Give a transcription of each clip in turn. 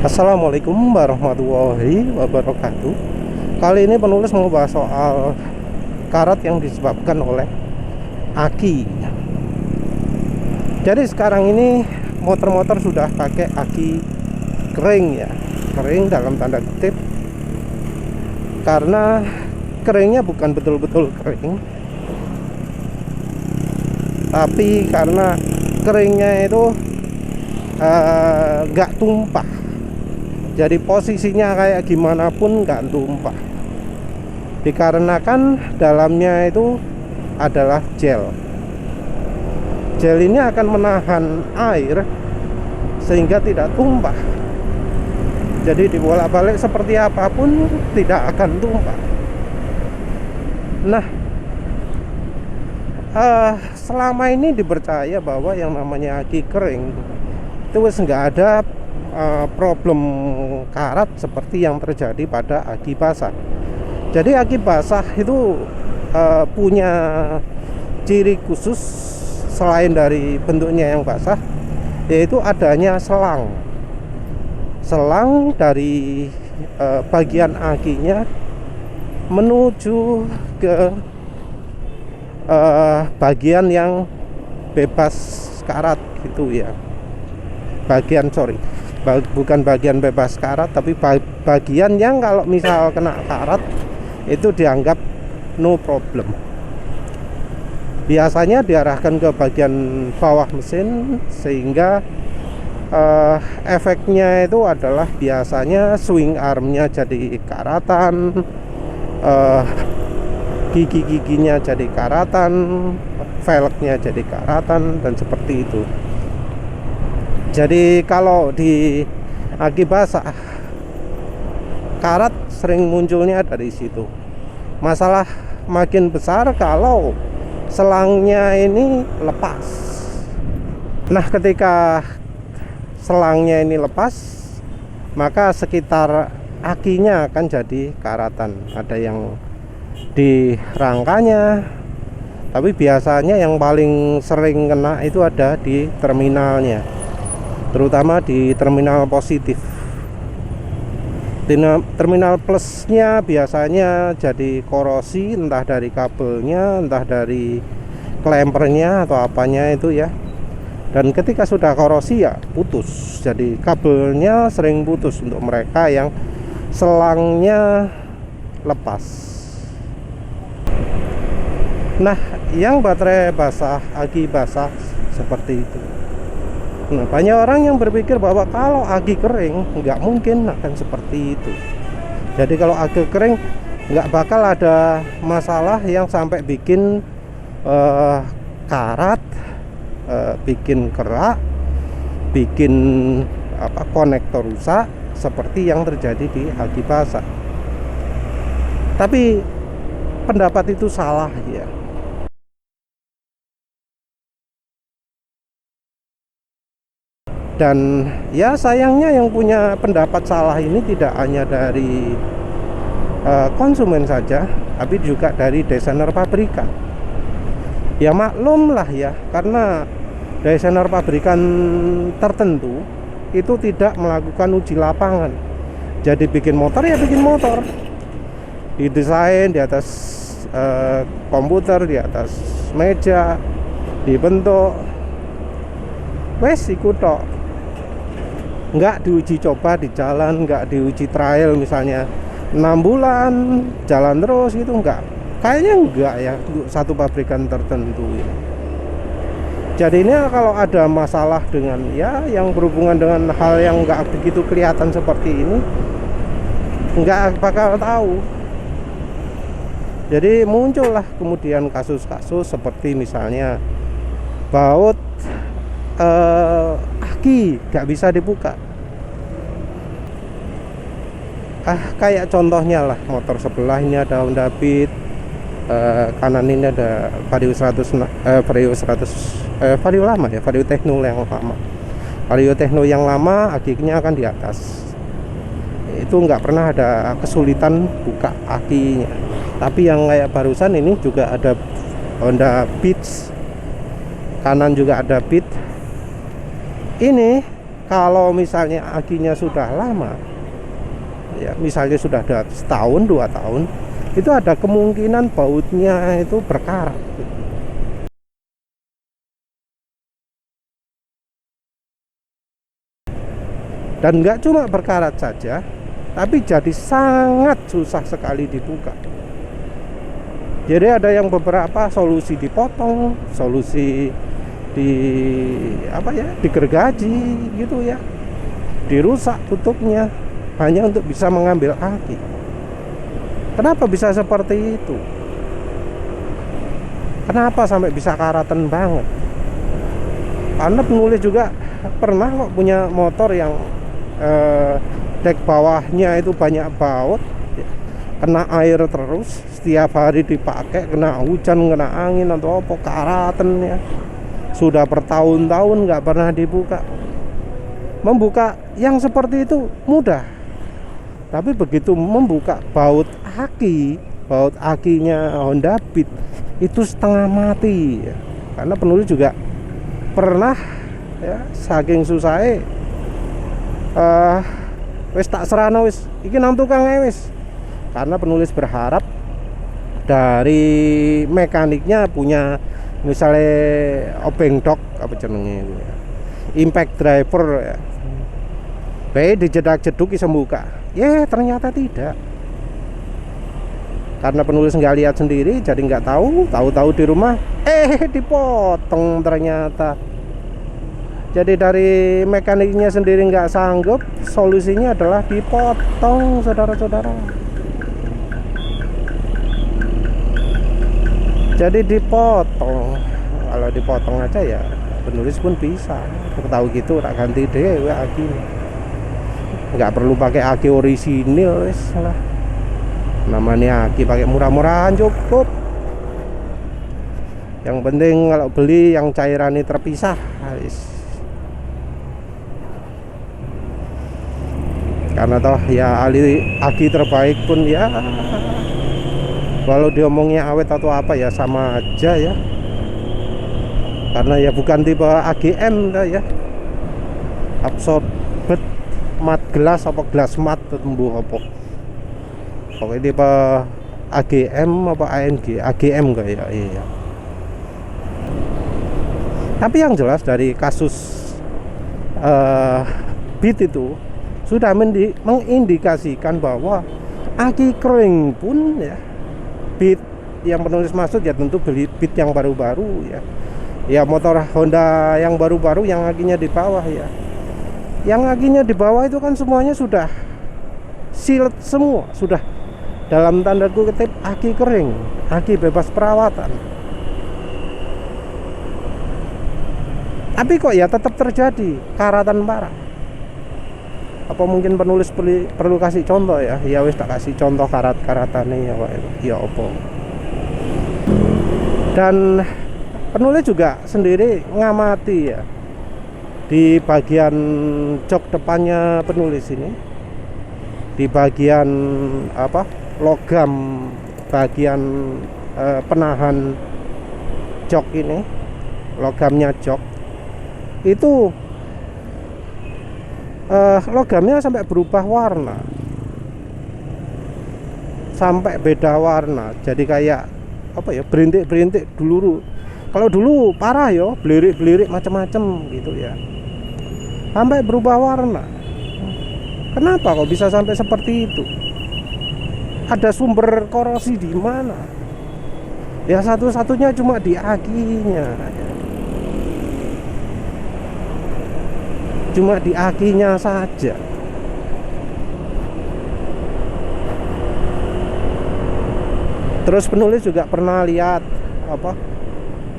Assalamualaikum warahmatullahi wabarakatuh. Kali ini penulis mau bahas soal karat yang disebabkan oleh aki. Jadi sekarang ini motor-motor sudah pakai aki kering ya. Kering dalam tanda kutip, karena keringnya bukan betul-betul kering, tapi karena keringnya itu nggak tumpah. Jadi posisinya kayak gimana pun nggak tumpah, dikarenakan dalamnya itu adalah gel. Gel ini akan menahan air sehingga tidak tumpah. Jadi dibolak-balik seperti apapun tidak akan tumpah. Nah, selama ini dipercaya bahwa yang namanya aki kering itu nggak ada problem karat seperti yang terjadi pada aki basah. Jadi aki basah itu punya ciri khusus selain dari bentuknya yang basah, yaitu adanya selang dari bagian akinya menuju ke bagian yang bebas karat gitu ya. Bukan bagian bebas karat, tapi bagian yang kalau misal kena karat itu dianggap no problem. Biasanya diarahkan ke bagian bawah mesin, sehingga efeknya itu adalah biasanya swing armnya jadi karatan, gigi-giginya jadi karatan, velgnya jadi karatan, dan seperti itu. Jadi kalau di aki basah, karat sering munculnya dari situ. Masalah makin besar kalau selangnya ini lepas. Nah, ketika selangnya ini lepas, maka sekitar akinya akan jadi karatan. Ada yang di rangkanya, tapi biasanya yang paling sering kena itu ada di terminalnya, terutama di terminal positif. Di terminal plusnya biasanya jadi korosi, entah dari kabelnya, entah dari klempernya atau apanya itu ya. Dan ketika sudah korosi ya putus, jadi kabelnya sering putus untuk mereka yang selangnya lepas. Nah, yang baterai basah, aki basah seperti itu. Nah, banyak orang yang berpikir bahwa kalau aki kering nggak mungkin akan seperti itu. Jadi kalau aki kering nggak bakal ada masalah yang sampai bikin karat, bikin kerak, bikin konektor rusak seperti yang terjadi di aki basah. Tapi pendapat itu salah ya. Dan ya sayangnya yang punya pendapat salah ini tidak hanya dari konsumen saja, tapi juga dari desainer pabrikan. Ya maklum lah ya, karena desainer pabrikan tertentu itu tidak melakukan uji lapangan. Jadi bikin motor ya bikin motor, didesain di atas komputer, di atas meja, dibentuk, wes ikut tok. Nggak diuji coba di jalan, nggak diuji trial misalnya 6 bulan jalan terus, itu enggak. Kayaknya enggak ya untuk satu pabrikan tertentu ya. Jadi ini kalau ada masalah dengan ya yang berhubungan dengan hal yang enggak begitu kelihatan seperti ini, enggak bakal tahu. Jadi muncullah kemudian kasus-kasus seperti misalnya baut aki nggak bisa dibuka. Kayak contohnya lah, motor sebelah ini ada Honda Beat, kanan ini ada Vario 100, Vario lama ya, Vario Techno yang lama. Vario Techno yang lama akinya akan di atas. Itu nggak pernah ada kesulitan buka akinya. Tapi yang kayak barusan ini juga ada Honda Beat, kanan juga ada Beat. Ini kalau misalnya akinya sudah lama, ya misalnya sudah ada setahun 2 tahun, itu ada kemungkinan bautnya itu berkarat. Dan nggak cuma berkarat saja, tapi jadi sangat susah sekali dibuka. Jadi ada yang beberapa solusi dipotong, solusi di apa ya, digergaji gitu ya, dirusak tutupnya hanya untuk bisa mengambil aki. Kenapa bisa seperti itu? Kenapa sampai bisa karatan banget? Karena penulis juga pernah kok punya motor yang dek bawahnya itu banyak baut, kena air terus setiap hari dipakai, kena hujan, kena angin atau apa, karatan ya. Sudah bertahun-tahun nggak pernah dibuka. Membuka yang seperti itu mudah, tapi begitu membuka baut akinya Honda Beat itu setengah mati ya. Karena penulis juga pernah ya, saking susahnya wis tak serana wis iki nang tukang wis, karena penulis berharap dari mekaniknya punya misalnya obeng dok apa jenenge ya, impact driver ya, baik dijedak-jeduk bisa buka ya, ternyata tidak. Karena penulis nggak lihat sendiri jadi nggak tahu di rumah dipotong ternyata. Jadi dari mekaniknya sendiri nggak sanggup, solusinya adalah dipotong, saudara-saudara. Jadi dipotong. Kalau dipotong aja ya penulis pun bisa. Tahu gitu tak ganti deh aki. Nggak perlu pakai aki orisinil wis lah. Namanya aki pakai murah-murahan cukup. Yang penting kalau beli yang cairannya terpisah, wis. Karena toh ya aki terbaik pun ya, walau diomongnya awet atau apa ya sama aja ya. Karena ya bukan tipe AGM ya, absorbed mat gelas apa gelas mat tumbuh apa. Pokoknya tipe AGM apa ANG, AGM enggak ya, iya. Tapi yang jelas dari kasus Beat itu sudah mengindikasikan bahwa aki kering pun ya, Beat yang penulis maksud ya tentu beli Beat yang baru-baru ya. Ya motor Honda yang baru-baru yang akinya di bawah ya. Yang akinya di bawah itu kan semuanya sudah silet semua, sudah dalam tanda kutip aki kering, aki bebas perawatan. Tapi kok ya tetap terjadi karatan parah. Apa mungkin penulis perlu kasih contoh ya? Ya wis tak kasih contoh karat-karatane ya Pak. Ya opo. Dan penulis juga sendiri ngamati ya, di bagian jok depannya penulis ini, di bagian apa, logam bagian penahan jok ini, logamnya jok itu logamnya sampai berubah warna, sampai beda warna. Jadi kayak apa ya, berintik-berintik dulu. Kalau dulu parah yo, belirik-belirik macam-macam gitu ya, sampai berubah warna. Kenapa kok bisa sampai seperti itu? Ada sumber korosi di mana? Ya satu-satunya cuma di akinya. Cuma di akinya saja. Terus penulis juga pernah lihat apa,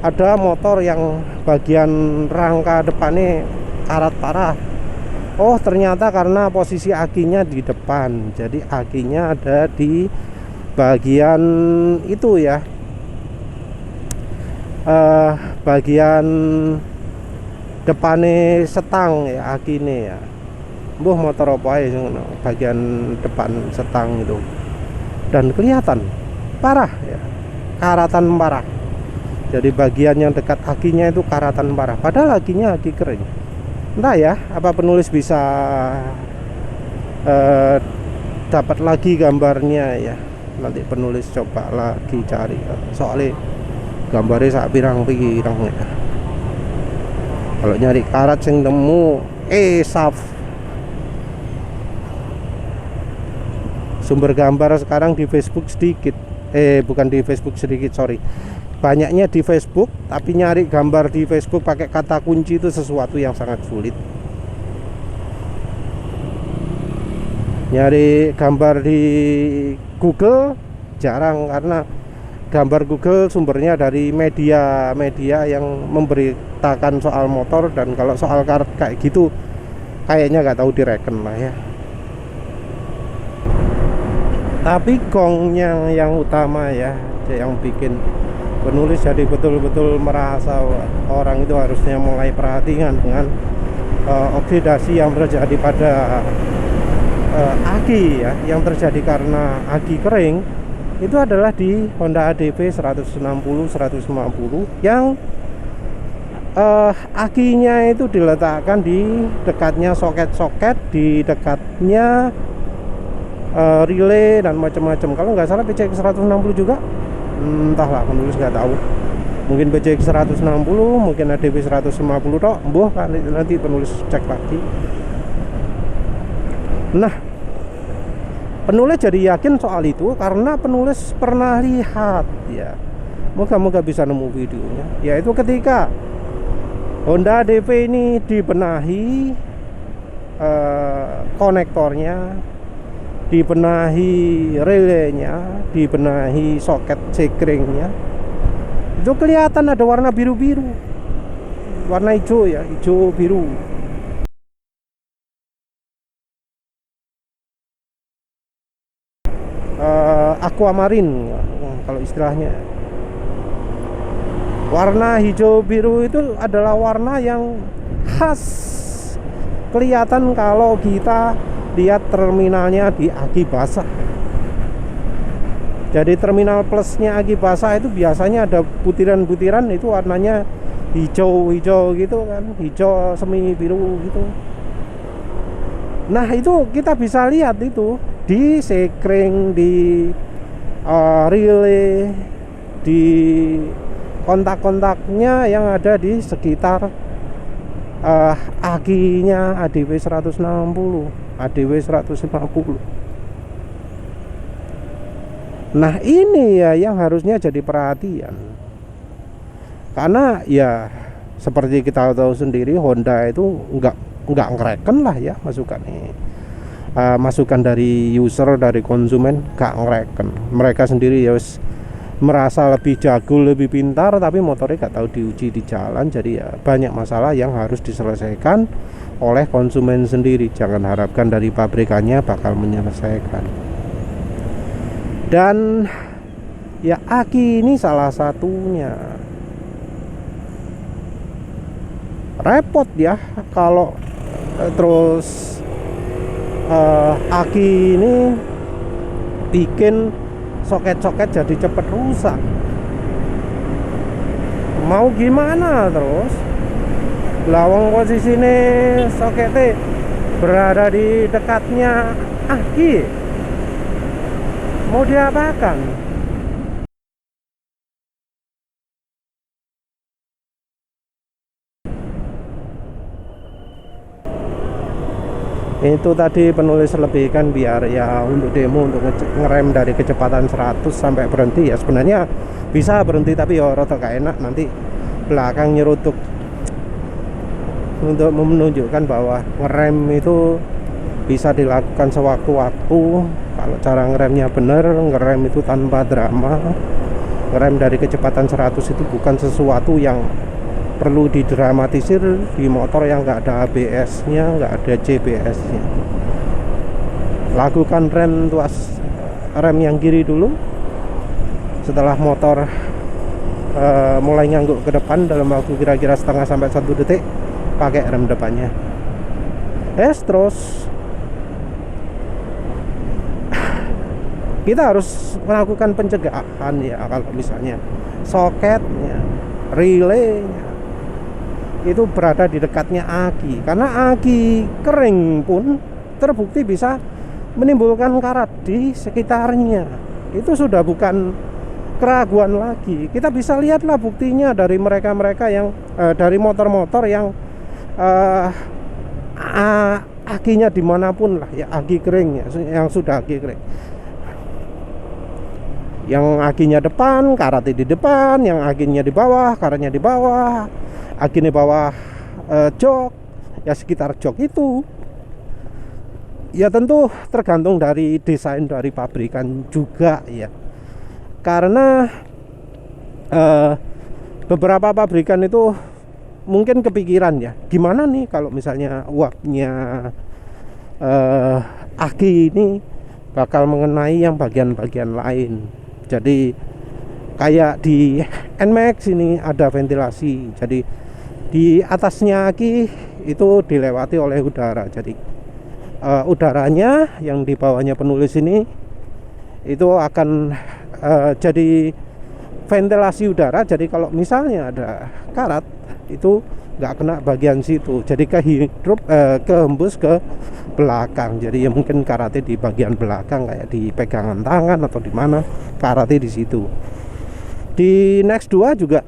ada motor yang bagian rangka depannya karat parah. Oh ternyata karena posisi akinya di depan, jadi akinya ada di bagian itu ya, bagian depannya setang ya, akine ya. Mbuh motor apa ya bagian depan setang itu. Dan kelihatan parah ya, karatan parah. Jadi bagian yang dekat akinya itu karatan parah, padahal akinya aki kering. Entah ya, apa penulis bisa eh, dapat lagi gambarnya ya. Nanti penulis coba lagi cari, soalnya gambarnya sak pirang-pirang ya. Kalau nyari karat sing temu saf. Sumber gambar sekarang di Facebook sedikit. Bukan di Facebook sedikit, sorry. Banyaknya di Facebook, tapi nyari gambar di Facebook pakai kata kunci itu sesuatu yang sangat sulit. Nyari gambar di Google jarang, karena gambar Google sumbernya dari media-media yang memberitakan soal motor, dan kalau soal karat kayak gitu kayaknya nggak tahu direken lah ya. Tapi gongnya yang utama ya, yang bikin penulis jadi betul-betul merasa orang itu harusnya mulai perhatian dengan oksidasi yang terjadi pada aki ya, yang terjadi karena aki kering. Itu adalah di Honda ADV 160 150 yang akinya itu diletakkan di dekatnya soket-soket, di dekatnya relay dan macam-macam. Kalau nggak salah PCX 160 juga, entahlah, penulis nggak tahu. Mungkin PCX 160, mungkin ADV 150 toh, nanti penulis cek lagi. Nah, penulis jadi yakin soal itu karena penulis pernah lihat ya. Moga-moga bisa nemu videonya. Yaitu ketika Honda ADV ini dibenahi konektornya, dibenahi relaynya, dibenahi soket sekringnya, itu kelihatan ada warna biru-biru, warna hijau ya, hijau biru. Aquamarine kalau istilahnya. Warna hijau biru itu adalah warna yang khas kelihatan kalau kita lihat terminalnya di aki basah. Jadi terminal plusnya aki basah itu biasanya ada butiran-butiran, itu warnanya hijau-hijau gitu kan, hijau semi biru gitu. Nah, itu kita bisa lihat itu di sekring, di relay, di kontak-kontaknya yang ada di sekitar akinya ADW 160, ADW 150. Nah, ini ya yang harusnya jadi perhatian. Karena ya seperti kita tahu sendiri, Honda itu nggak ngereken lah ya masukan dari user, dari konsumen, nggak ngereken. Mereka sendiri ya merasa lebih jago, lebih pintar, tapi motornya nggak tahu diuji di jalan. Jadi ya banyak masalah yang harus diselesaikan oleh konsumen sendiri. Jangan harapkan dari pabrikannya bakal menyelesaikan. Dan ya aki ini salah satunya. Repot ya kalau terus aki ini bikin soket-soket jadi cepet rusak. Mau gimana terus? Lawang posisinya soketnya berada di dekatnya aki. Mau diapakan? Itu tadi penulis lebihkan biar ya untuk demo, untuk ngerem dari kecepatan 100 sampai berhenti ya. Sebenarnya bisa berhenti, tapi ya rada gak enak nanti belakang nyerutuk. Untuk menunjukkan bahwa ngerem itu bisa dilakukan sewaktu-waktu. Kalau cara ngeremnya bener, ngerem itu tanpa drama. Ngerem dari kecepatan 100 itu bukan sesuatu yang perlu didramatisir di motor yang nggak ada ABS-nya, nggak ada CBS-nya. Lakukan rem yang kiri dulu. Setelah motor mulai ngangguk ke depan dalam waktu kira-kira setengah sampai 1 detik, pakai rem depannya. Terus kita harus melakukan pencegahan ya. Kalau misalnya soketnya, relaynya, itu berada di dekatnya aki, karena aki kering pun terbukti bisa menimbulkan karat di sekitarnya. Itu sudah bukan keraguan lagi. Kita bisa lihatlah buktinya dari mereka-mereka yang dari motor-motor yang akinya dimanapun lah ya, aki kering ya, yang sudah aki kering, yang akinya depan karatnya di depan, yang akinya di bawah karatnya di bawah, akinya bawah jok ya, sekitar jok itu ya tentu tergantung dari desain dari pabrikan juga ya, karena beberapa pabrikan itu mungkin kepikiran ya, gimana nih kalau misalnya uapnya aki ini bakal mengenai yang bagian-bagian lain. Jadi kayak di NMAX ini ada ventilasi, jadi di atasnya aki itu dilewati oleh udara, jadi udaranya yang di bawahnya penulis ini itu akan jadi ventilasi udara. Jadi kalau misalnya ada karat itu nggak kena bagian situ, jadi kehembus ke belakang. Jadi ya mungkin karatnya di bagian belakang, kayak di pegangan tangan atau di mana, karatnya di situ. Di Next 2 juga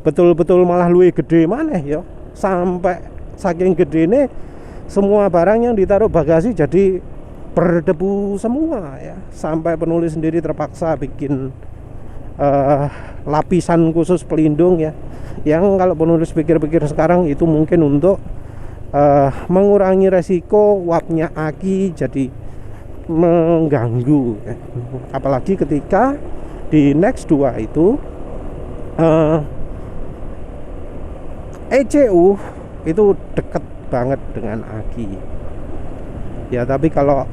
betul-betul malah luwih gede maneh ya, sampai saking gede ini semua barang yang ditaruh bagasi jadi berdebu semua ya, sampai penulis sendiri terpaksa bikin lapisan khusus pelindung ya, yang kalau penulis pikir-pikir sekarang itu mungkin untuk mengurangi resiko uapnya aki jadi mengganggu ya. Apalagi ketika di Next 2 itu ECU itu deket banget dengan aki ya, tapi kalau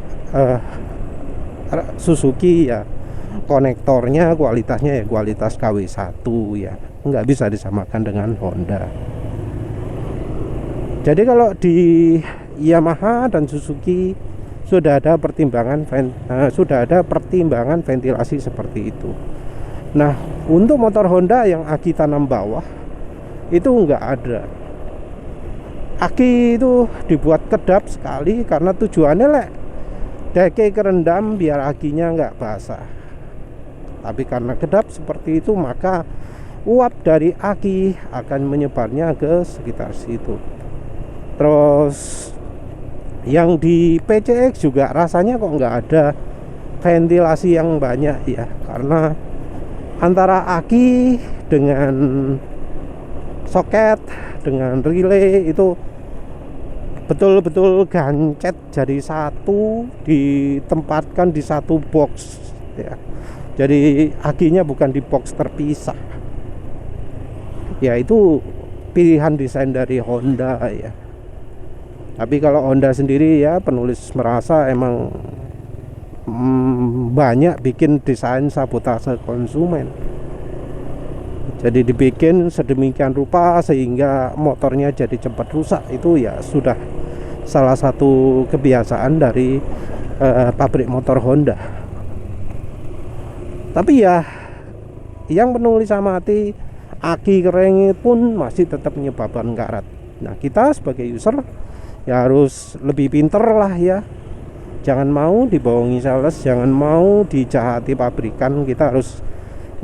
Suzuki ya konektornya kualitasnya ya kualitas KW1 ya, nggak bisa disamakan dengan Honda. Jadi kalau di Yamaha dan Suzuki sudah ada pertimbangan ventilasi seperti itu. Nah, untuk motor Honda yang aki tanam bawah itu nggak ada. Aki itu dibuat kedap sekali karena tujuannya deke kerendam biar akinya nggak basah. Tapi karena kedap seperti itu, maka uap dari aki akan menyebarnya ke sekitar situ. Terus yang di PCX juga rasanya kok nggak ada ventilasi yang banyak ya, karena antara aki dengan soket dengan relay itu betul-betul gancet jadi satu, ditempatkan di satu box ya. Jadi akinya bukan di box terpisah. Ya itu pilihan desain dari Honda ya. Tapi kalau Honda sendiri ya, penulis merasa emang banyak bikin desain sabotase konsumen. Jadi dibikin sedemikian rupa sehingga motornya jadi cepat rusak. Itu ya sudah salah satu kebiasaan dari pabrik motor Honda. Tapi ya yang penulis amati, aki kering pun masih tetap menyebabkan karat. Nah, kita sebagai user ya harus lebih pinter lah ya. Jangan mau dibohongi sales, jangan mau dijahati pabrikan. Kita harus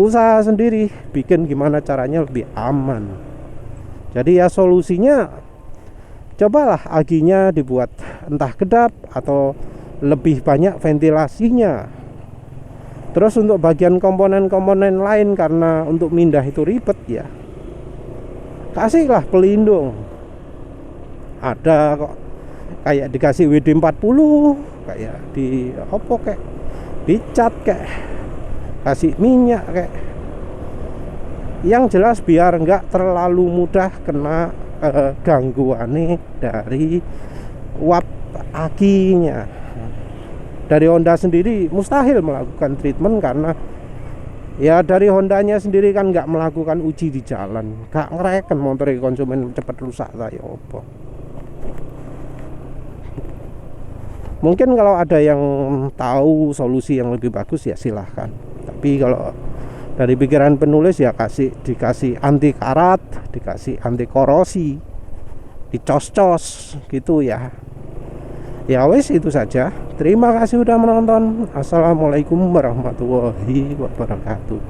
usaha sendiri, bikin gimana caranya lebih aman. Jadi ya solusinya, cobalah akinya dibuat entah kedap atau lebih banyak ventilasinya. Terus untuk bagian komponen-komponen lain, karena untuk mindah itu ribet ya, kasihlah pelindung. Ada kok kayak dikasih WD-40, kayak di apa kayak dicat kayak kasih minyak kayak, yang jelas biar enggak terlalu mudah kena gangguan dari uap akinya. Dari Honda sendiri mustahil melakukan treatment, karena ya dari Hondanya sendiri kan nggak melakukan uji di jalan, nggak ngereken motor konsumen cepat rusak saya opo. Mungkin kalau ada yang tahu solusi yang lebih bagus ya silahkan. Tapi kalau Dari pikiran penulis ya dikasih anti karat, dikasih anti korosi, dicos-cos gitu ya. Ya wes, itu saja. Terima kasih sudah menonton. Assalamualaikum warahmatullahi wabarakatuh.